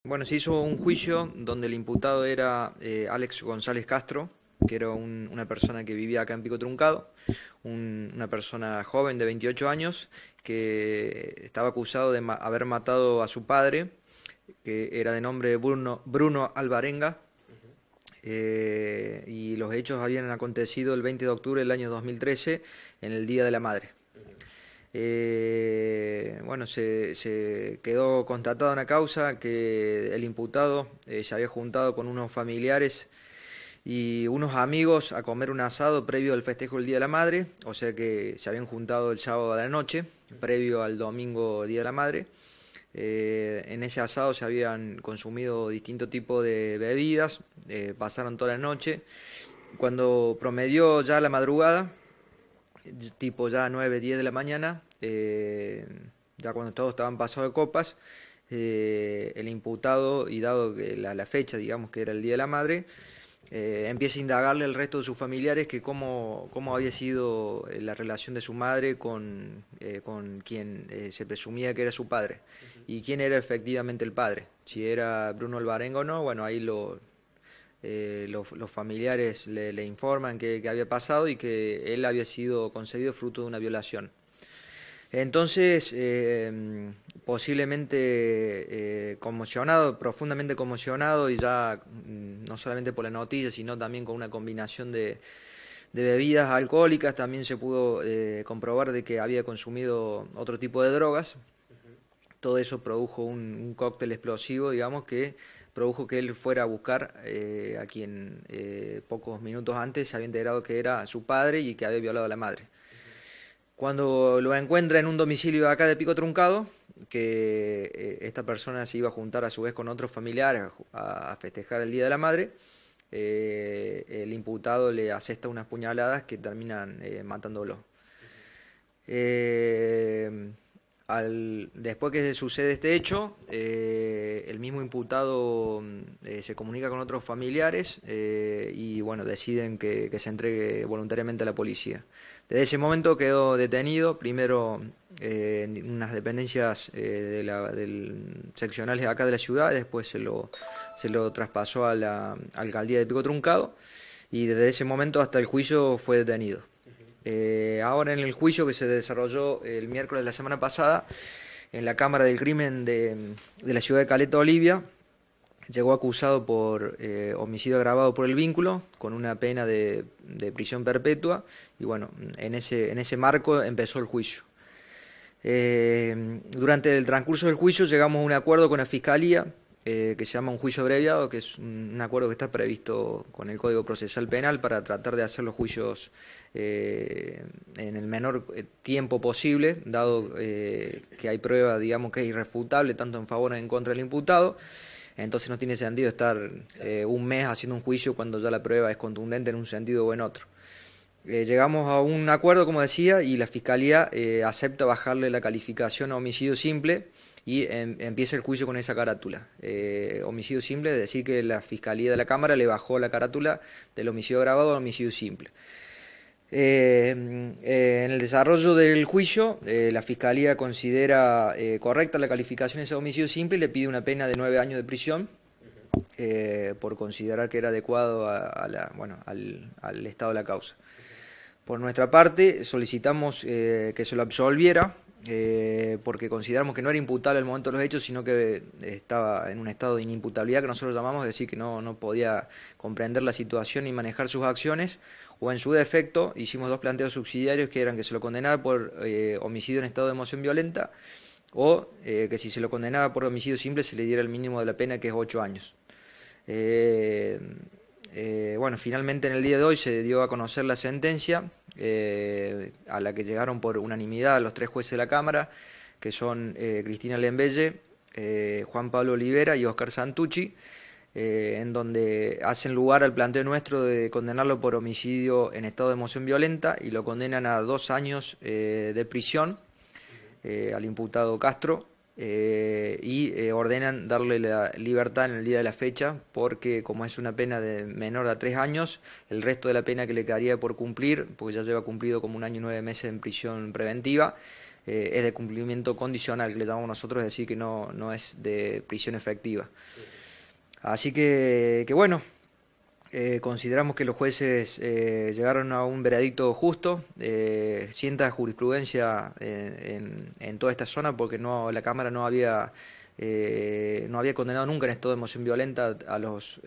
Bueno, se hizo un juicio donde el imputado era Alex González Castro, que era una persona que vivía acá en Pico Truncado, una persona joven de 28 años, que estaba acusado de haber matado a su padre, que era de nombre Bruno Alvarenga, y los hechos habían acontecido el 20 de octubre del año 2013, en el Día de la Madre. Bueno, se quedó constatada una causa que el imputado se había juntado con unos familiares y unos amigos a comer un asado previo al festejo del Día de la Madre, o sea que se habían juntado el sábado a la noche, previo al domingo Día de la Madre. En ese asado se habían consumido distintos tipos de bebidas, pasaron toda la noche. Cuando promedió ya la madrugada, tipo ya 9 10 de la mañana, ya cuando todos estaban pasados de copas, el imputado, y dado que la fecha, digamos que era el Día de la Madre, empieza a indagarle al resto de sus familiares que cómo había sido la relación de su madre con quien se presumía que era su padre, y quién era efectivamente el padre, si era Bruno Alvarenga o no. Bueno, ahí los familiares le informan que había pasado y que él había sido concebido fruto de una violación. Entonces, posiblemente conmocionado, profundamente conmocionado, y ya no solamente por la noticia, sino también con una combinación de bebidas alcohólicas, también se pudo comprobar de que había consumido otro tipo de drogas. Todo eso produjo un cóctel explosivo, digamos, que produjo que él fuera a buscar a quien pocos minutos antes se había enterado que era su padre y que había violado a la madre. Cuando lo encuentra en un domicilio acá de Pico Truncado, que esta persona se iba a juntar a su vez con otros familiares a festejar el Día de la Madre, el imputado le asesta unas puñaladas que terminan matándolo. Eh, Después que sucede este hecho, el mismo imputado se comunica con otros familiares y bueno, deciden que se entregue voluntariamente a la policía. Desde ese momento quedó detenido, primero en unas dependencias del seccionales de acá de la ciudad, después se lo traspasó a la alcaldía de Pico Truncado, y desde ese momento hasta el juicio fue detenido. Ahora, en el juicio que se desarrolló el miércoles de la semana pasada en la Cámara del Crimen de la ciudad de Caleta, Olivia, llegó acusado por homicidio agravado por el vínculo, con una pena de prisión perpetua, y bueno, en ese marco empezó el juicio. Durante el transcurso del juicio llegamos a un acuerdo con la Fiscalía, que se llama un juicio abreviado, que es un acuerdo que está previsto con el Código Procesal Penal para tratar de hacer los juicios en el menor tiempo posible, dado que hay prueba, digamos, que es irrefutable tanto en favor como en contra del imputado. Entonces no tiene sentido estar un mes haciendo un juicio cuando ya la prueba es contundente en un sentido o en otro. Llegamos a un acuerdo, como decía, y la Fiscalía acepta bajarle la calificación a homicidio simple, y empieza el juicio con esa carátula. Homicidio simple, es decir, que la Fiscalía de la Cámara le bajó la carátula del homicidio agravado al homicidio simple. En el desarrollo del juicio, la Fiscalía considera correcta la calificación de ese homicidio simple y le pide una pena de 9 años de prisión, por considerar que era adecuado al estado de la causa. Por nuestra parte, solicitamos que se lo absolviera, porque consideramos que no era imputable al momento de los hechos, sino que estaba en un estado de inimputabilidad, que nosotros llamamos, es decir, que no podía comprender la situación y manejar sus acciones, o en su defecto hicimos dos planteos subsidiarios, que eran que se lo condenara por homicidio en estado de emoción violenta, o que si se lo condenaba por homicidio simple se le diera el mínimo de la pena, que es 8 años. Bueno, finalmente en el día de hoy se dio a conocer la sentencia, a la que llegaron por unanimidad los 3 jueces de la Cámara, que son Cristina Lembelle, Juan Pablo Olivera y Oscar Santucci, en donde hacen lugar al planteo nuestro de condenarlo por homicidio en estado de emoción violenta, y lo condenan a 2 años de prisión al imputado Castro, y ordenan darle la libertad en el día de la fecha, porque como es una pena de menor a 3 años, el resto de la pena que le quedaría por cumplir, porque ya lleva cumplido como 1 año y 9 meses en prisión preventiva, es de cumplimiento condicional, que le llamamos nosotros, es decir, que no es de prisión efectiva. Así que bueno, consideramos que los jueces llegaron a un veredicto justo, sienta jurisprudencia en toda esta zona, porque la Cámara no había condenado nunca en estado de emoción violenta a los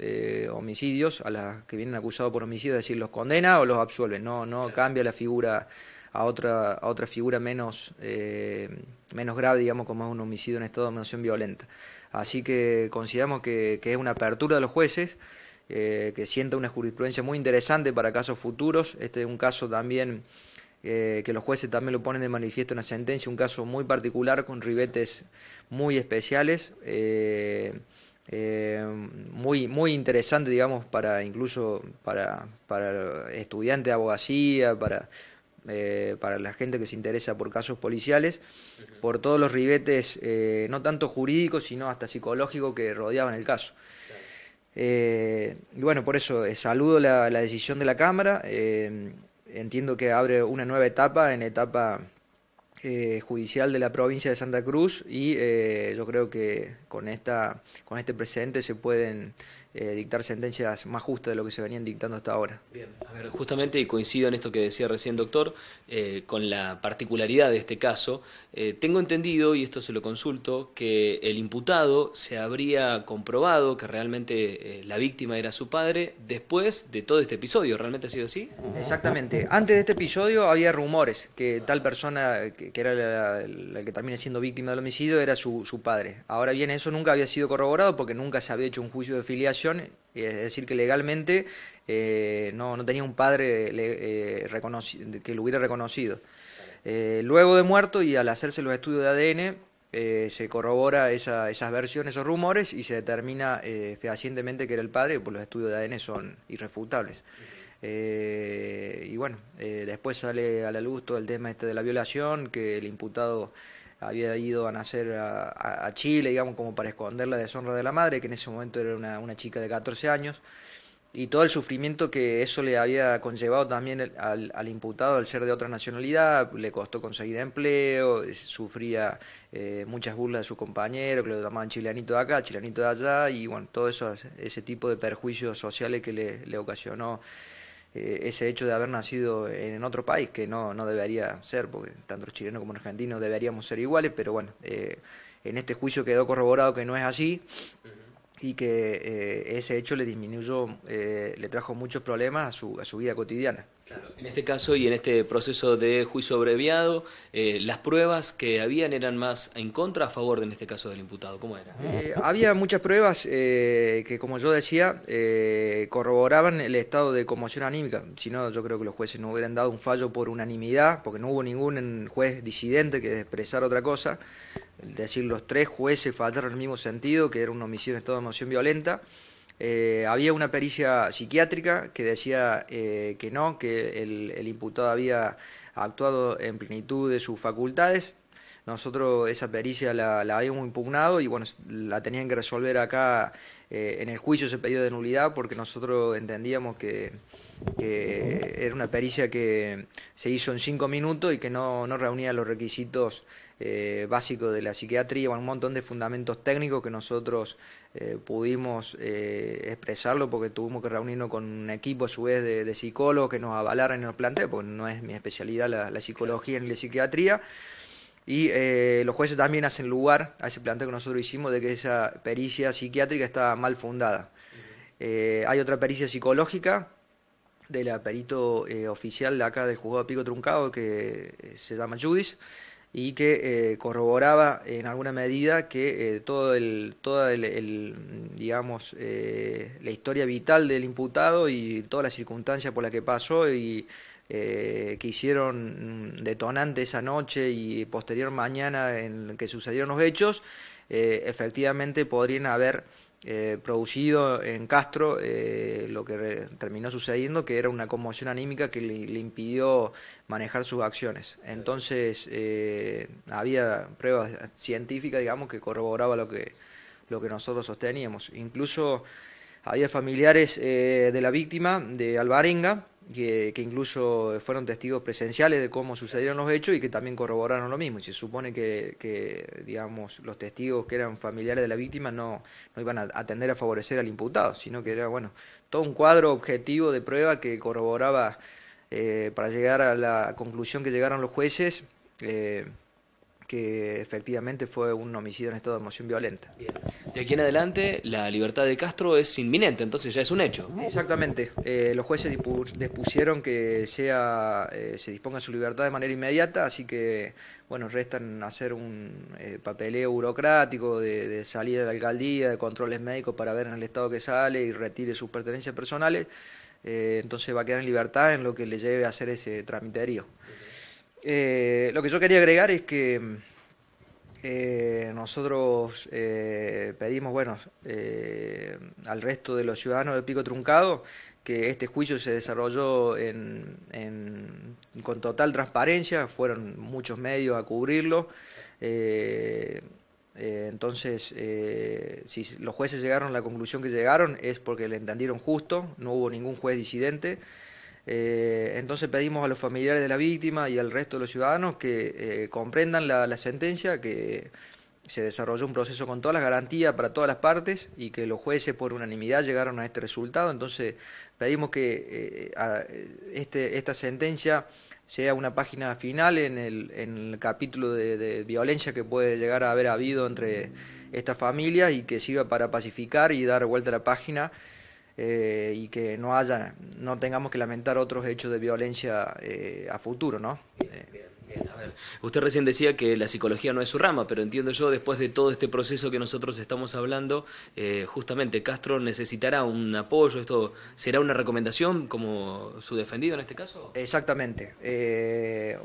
homicidios, a las que vienen acusados por homicidio, es decir, los condena o los absuelve, no cambia la figura a otra figura menos grave, digamos, como es un homicidio en estado de emoción violenta. Así que consideramos que es una apertura de los jueces, que sienta una jurisprudencia muy interesante para casos futuros. Este es un caso también que los jueces también lo ponen de manifiesto en la sentencia, un caso muy particular con ribetes muy especiales, muy interesante, digamos, incluso para estudiantes de abogacía, para la gente que se interesa por casos policiales, por todos los ribetes, no tanto jurídicos, sino hasta psicológicos que rodeaban el caso. Y bueno, por eso saludo la decisión de la Cámara. Entiendo que abre una nueva etapa en la etapa judicial de la provincia de Santa Cruz, y yo creo que con este precedente se pueden dictar sentencias más justas de lo que se venían dictando hasta ahora. Bien, a ver, justamente, y coincido en esto que decía recién, doctor, con la particularidad de este caso. Tengo entendido, y esto se lo consulto, que el imputado se habría comprobado que realmente la víctima era su padre después de todo este episodio. ¿Realmente ha sido así? Exactamente. Antes de este episodio había rumores que tal persona, que era la que termina siendo víctima del homicidio, era su padre. Ahora bien, eso nunca había sido corroborado porque nunca se había hecho un juicio de filiación, es decir, que legalmente no tenía un padre que lo hubiera reconocido. Luego de muerto, y al hacerse los estudios de ADN, se corrobora esas versiones, esos rumores, y se determina fehacientemente que era el padre, pues los estudios de ADN son irrefutables. Y bueno, después sale a la luz todo el tema de la violación, que el imputado había ido a nacer a Chile, digamos, como para esconder la deshonra de la madre, que en ese momento era una chica de 14 años, y todo el sufrimiento que eso le había conllevado también al imputado al ser de otra nacionalidad. Le costó conseguir empleo, sufría muchas burlas de sus compañeros, que lo llamaban chilenito de acá, chilenito de allá, y bueno, todo ese tipo de perjuicios sociales que le ocasionó ese hecho de haber nacido en otro país, que no debería ser, porque tanto los chilenos como los argentinos deberíamos ser iguales, pero bueno, en este juicio quedó corroborado que no es así, y que ese hecho le disminuyó, le trajo muchos problemas a su vida cotidiana. Claro. En este caso y en este proceso de juicio abreviado, las pruebas que habían eran más en contra, a favor, en este caso, del imputado. ¿Cómo era? Había muchas pruebas que, como yo decía, corroboraban el estado de conmoción anímica. Si no, yo creo que los jueces no hubieran dado un fallo por unanimidad, porque no hubo ningún juez disidente que expresara otra cosa. Es decir, los tres jueces faltaron en el mismo sentido, que era un homicidio en estado de emoción violenta. Había una pericia psiquiátrica que decía que no, que el imputado había actuado en plenitud de sus facultades. Nosotros esa pericia la habíamos impugnado, y bueno, la tenían que resolver acá en el juicio ese pedido de nulidad, porque nosotros entendíamos que era una pericia que se hizo en 5 minutos y que no reunía los requisitos básicos de la psiquiatría, un montón de fundamentos técnicos que nosotros pudimos expresarlo, porque tuvimos que reunirnos con un equipo a su vez de psicólogos que nos avalaran y nos planteen, porque no es mi especialidad la psicología ni la psiquiatría. Y los jueces también hacen lugar a ese planteo que nosotros hicimos de que esa pericia psiquiátrica está mal fundada. Hay otra pericia psicológica de la perito oficial de acá del juzgado de Pico Truncado, que se llama Judis, y que corroboraba en alguna medida que digamos, la historia vital del imputado y todas las circunstancias por las que pasó y que hicieron detonante esa noche y posterior mañana en que sucedieron los hechos, efectivamente podrían haber producido en Castro lo que terminó sucediendo, que era una conmoción anímica que le impidió manejar sus acciones. Entonces había pruebas científicas, digamos, que corroboraba lo que nosotros sosteníamos. Incluso había familiares de la víctima de Alvarenga, que incluso fueron testigos presenciales de cómo sucedieron los hechos y que también corroboraron lo mismo. Y se supone digamos, los testigos que eran familiares de la víctima no iban a tender a favorecer al imputado, sino que era, bueno, todo un cuadro objetivo de prueba que corroboraba para llegar a la conclusión que llegaron los jueces, que efectivamente fue un homicidio en estado de emoción violenta. Bien. De aquí en adelante, la libertad de Castro es inminente, entonces ya es un hecho. Exactamente. Los jueces dispusieron que se disponga su libertad de manera inmediata, así que, bueno, restan hacer un papeleo burocrático de salida de la alcaldía, de controles médicos para ver en el estado que sale y retire sus pertenencias personales. Entonces va a quedar en libertad en lo que le lleve a hacer ese tramiterío. Lo que yo quería agregar es que nosotros pedimos, bueno, al resto de los ciudadanos de Pico Truncado que este juicio se desarrolló con total transparencia, fueron muchos medios a cubrirlo. Entonces, si los jueces llegaron a la conclusión que llegaron es porque le entendieron justo, no hubo ningún juez disidente. Entonces pedimos a los familiares de la víctima y al resto de los ciudadanos que comprendan la sentencia, que se desarrolló un proceso con todas las garantías para todas las partes y que los jueces por unanimidad llegaron a este resultado. Entonces pedimos que esta sentencia sea una página final en el capítulo de violencia que puede llegar a haber habido entre estas familias y que sirva para pacificar y dar vuelta a la página. Y que no tengamos que lamentar otros hechos de violencia a futuro, ¿no? Bien, a ver, usted recién decía que la psicología no es su rama, pero entiendo yo, después de todo este proceso que nosotros estamos hablando, justamente Castro necesitará un apoyo. ¿Esto será una recomendación como su defendido en este caso? Exactamente.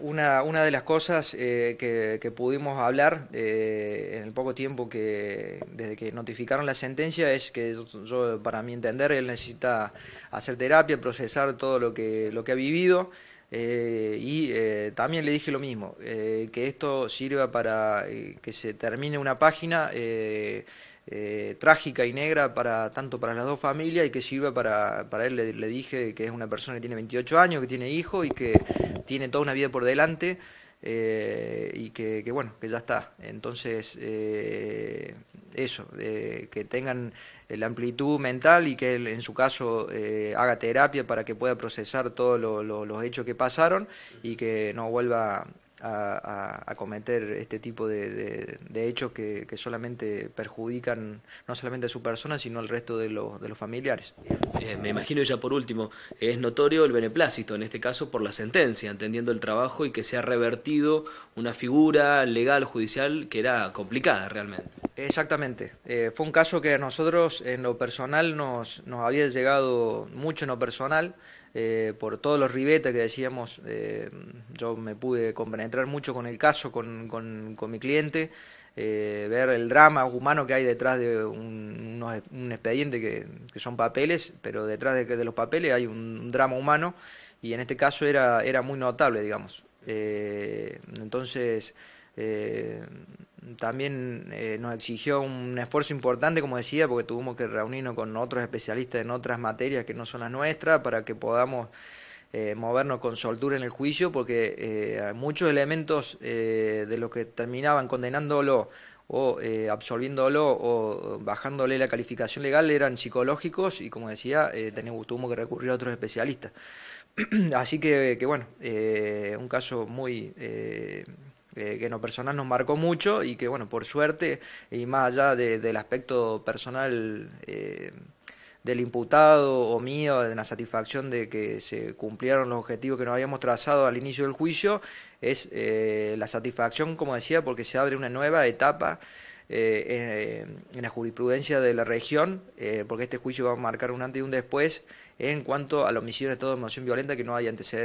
Una de las cosas que pudimos hablar en el poco tiempo desde que notificaron la sentencia es que yo, para mi entender, él necesita hacer terapia, procesar todo lo que ha vivido. También le dije lo mismo, que esto sirva para que se termine una página trágica y negra tanto para las dos familias, y que sirva para él. Le dije que es una persona que tiene 28 años, que tiene hijos y que tiene toda una vida por delante, y que bueno, que ya está. Entonces que tengan la amplitud mental y que él, en su caso, haga terapia para que pueda procesar todos los hechos que pasaron y que no vuelva a cometer este tipo de hechos que solamente perjudican no solamente a su persona, sino al resto de los familiares. Me imagino, ya por último, es notorio el beneplácito, en este caso por la sentencia, entendiendo el trabajo y que se ha revertido una figura legal, judicial, que era complicada realmente. Exactamente. Fue un caso que a nosotros en lo personal nos había llegado mucho en lo personal, por todos los ribetes que decíamos. Yo me pude compenetrar mucho con el caso, con mi cliente, ver el drama humano que hay detrás de un expediente que son papeles, pero detrás de los papeles hay un drama humano, y en este caso era muy notable, digamos. Entonces también nos exigió un esfuerzo importante, como decía, porque tuvimos que reunirnos con otros especialistas en otras materias que no son las nuestras para que podamos movernos con soltura en el juicio, porque muchos elementos de los que terminaban condenándolo o absolviéndolo o bajándole la calificación legal eran psicológicos, y como decía, tuvimos que recurrir a otros especialistas. Así que bueno, un caso muy que en lo personal nos marcó mucho, y que bueno, por suerte, y más allá del aspecto personal del imputado o mío, de la satisfacción de que se cumplieron los objetivos que nos habíamos trazado al inicio del juicio, es la satisfacción, como decía, porque se abre una nueva etapa en la jurisprudencia de la región, porque este juicio va a marcar un antes y un después en cuanto al homicidio en estado de emoción violenta, que no hay antecedentes.